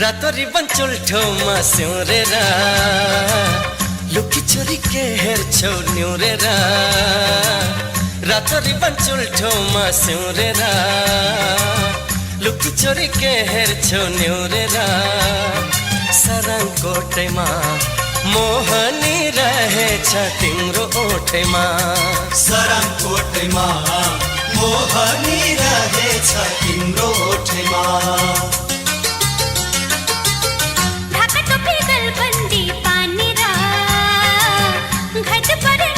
रातो रिबन चुल्ठोमा स्याउरेर लुकी छोरी के हेर्छौ न्युरेर रातो रिबन चुल्ठोमा स्याउरेर लुकी छोरी के हेर्छौ न्युरेर सरङकोटैमा मोहनी रहेछ तिम्रो ओठैमा सरङकोटैमा मोहनी रहेछ तिम्रो ओठैमा ढाका टोपी गलबन्दी पानी र घट परे